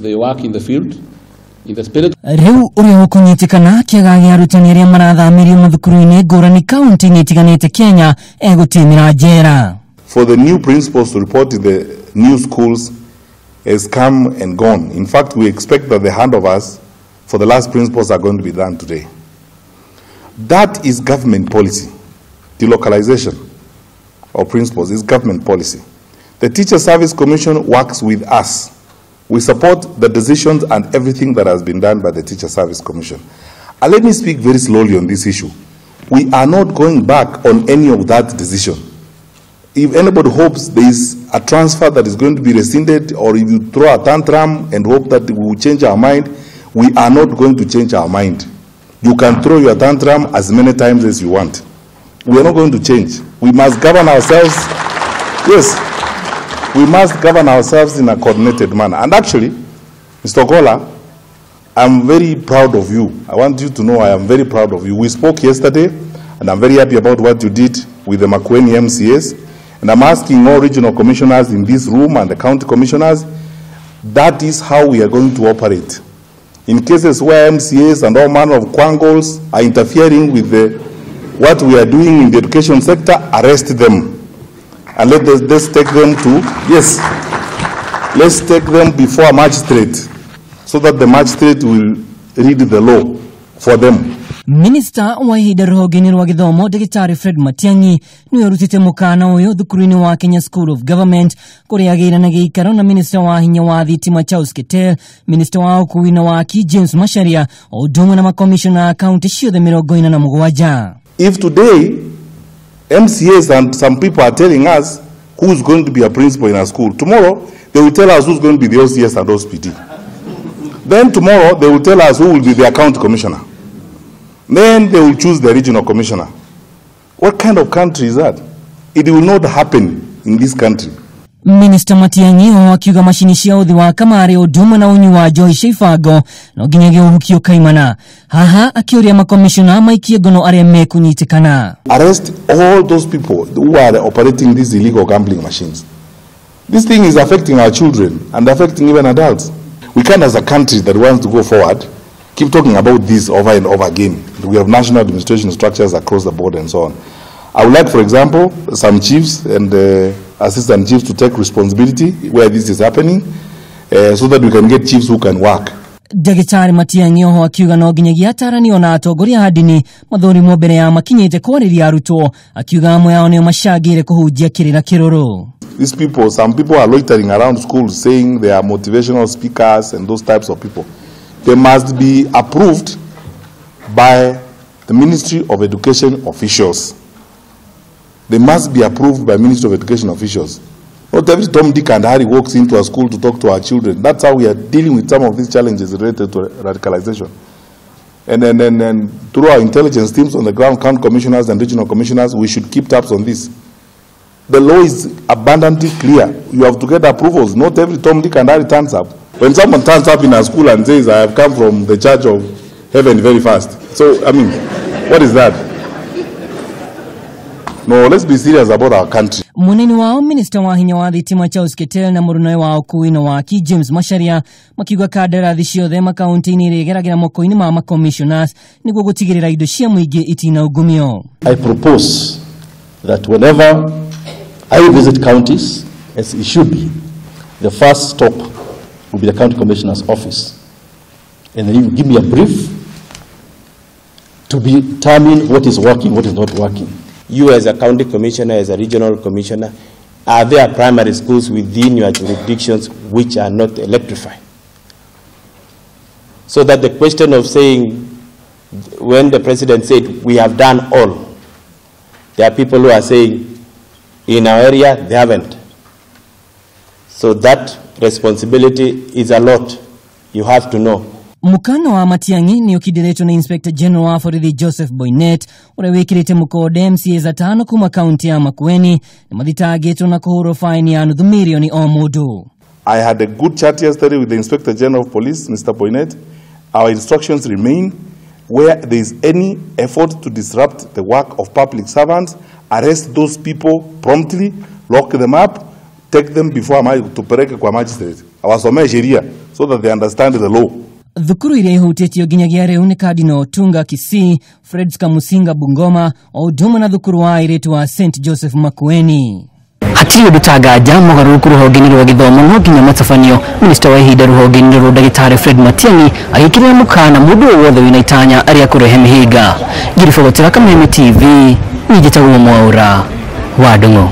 They work in the field in the spirit. Reu uri ukunyitikana kiaga gia arutani aria marathamirio mathukuru-ini ngurani kaunti-ini itiganite Kenya egutimira njera. For the new principals to report to the new schools has come and gone. In fact, we expect that the handovers for the last principals are going to be done today. That is government policy. The localization of principals is government policy. The Teacher Service Commission works with us. We support the decisions and everything that has been done by the Teacher Service Commission. And let me speak very slowly on this issue. We are not going back on any of that decision. If anybody hopes there is a transfer that is going to be rescinded, or if you throw a tantrum and hope that we will change our mind, we are not going to change our mind. You can throw your tantrum as many times as you want. We are not going to change. We must govern ourselves. Yes, we must govern ourselves in a coordinated manner. And actually, Mr. Ogolla, I'm very proud of you. I want you to know I am very proud of you. We spoke yesterday, and I'm very happy about what you did with the Makueni MCAs. And I'm asking all regional commissioners in this room and the county commissioners, that is how we are going to operate. In cases where MCAs and all manner of quangles are interfering with what we are doing in the education sector, arrest them. And let's take them to, yes, let's take them before a magistrate so that the magistrate will read the law for them. Minister wa ihinda rũhonge-inĩ rwa gĩthomo Dagĩtarĩ Fred Matiang'i nĩwe ũrutĩte mũkana ũyũ thukuru-inĩ wa Kenya School of Government kũrĩa agĩire na gĩikaro na Minister wa hinya wa thitima Charles Keter, Minister wa ũkuui na waki James Macharia, o ũndũ ũmwe na makomishona a kaunti ciothe 47. If today MCAs and some people are telling us who's going to be a principal in a school, tomorrow they will tell us who's going to be the OCS and OSPD. Then tomorrow they will tell us who will be the county commissioner. Then they will choose the regional commissioner. What kind of country is that? It will not happen in this country. Minister Matiang'i akiuga mashini cia uthi wa kamari ũndũmwe na unyu wa Joy Sheifago no nginyagia ũhukio kaimana. Haha akiuria makomishona maikie ngono aria mekunyitikana. Arrest all those people who are operating these illegal gambling machines. This thing is affecting our children and affecting even adults. We can't, as a country that wants to go forward, keep talking about this over and over again. We have national administration structures across the board and so on. I would like, for example, some chiefs and assistant chiefs to take responsibility where this is happening, so that we can get chiefs who can work. Dagĩtarĩ Matiang'i oho akiuga no nginyagia ataranio na atongoria a ndini mathũrimwo mbere ya makinyĩte kwarĩria arutwo, akiuga amwe ao nĩo macangĩire kũhunjia kĩrĩra kĩrũrũ. These people, some people are loitering around schools saying they are motivational speakers and those types of people. They must be approved by the Ministry of Education officials. They must be approved by Ministry of Education officials. Not every Tom, Dick and Harry walks into a school to talk to our children. That's how we are dealing with some of these challenges related to radicalization. And then through our intelligence teams on the ground, county commissioners and regional commissioners, we should keep tabs on this. The law is abundantly clear. You have to get approvals. Not every Tom, Dick and Harry turns up. When someone turns up in a school and says, I have come from the Church of Heaven very fast. So, I mean, what is that? No, let's be serious about our country. Munini wao Minister wa hinya wa thitima Charles Keter na mũrunawe wa ũkuui na waki James Macharia makiuga kandarathi ciothe makaunti-inĩ ĩrĩgeragĩra moko-inĩ ma commissioners nĩguo gũtigĩrĩra indo cia mũingĩ itina ungumio. I propose that whenever I visit counties, as it should be, the first stop will be the county commissioner's office. And then you give me a brief to determine what is working, what is not working. You as a county commissioner, as a regional commissioner, are there primary schools within your jurisdictions which are not electrified? So that the question of saying, when the president said, we have done all, there are people who are saying, in our area, they haven't. So that responsibility is a lot. You have to know. Mukano wa Matiang'i ni ukidiretwo na Inspector General wa borithi Joseph Boynet uria wikirite mukode MCAs 5 kuma kaunti ya Makueni ni mathitangitwo na kuhurwo fine ya nuthu milioni o mundu. I had a good chat yesterday with the Inspector General of Police, Mr. Boynet. Our instructions remain. Where there is any effort to disrupt the work of public servants, arrest those people promptly, lock them up, take them before to pereke kwa magistrate. awasomee sheria so that they understand the law. Thukuru iria ihutĩtio nginyagia rĩu nĩ Cardinal Tunga Kisii, Fred Kamusinga Bungoma, o ũndũ ũmwe na thukuru wa airĩtu wa St Joseph Makueni. Hatirĩ ũndũ tangaja mũgarũrũku rũhonge-inĩ rwa gĩthomo no nginya matabanio. Minista wa ihinda rũhonge-inĩ rwa Ndagĩtarĩ Fred Matiang'i agĩkĩrĩra mũkana mũndũ wothe wĩna itanya arĩa kũrehe mĩhĩnga. Ngiribotera Kameme TV, nĩ njĩtagwo Mwaũra wa Ndung'u.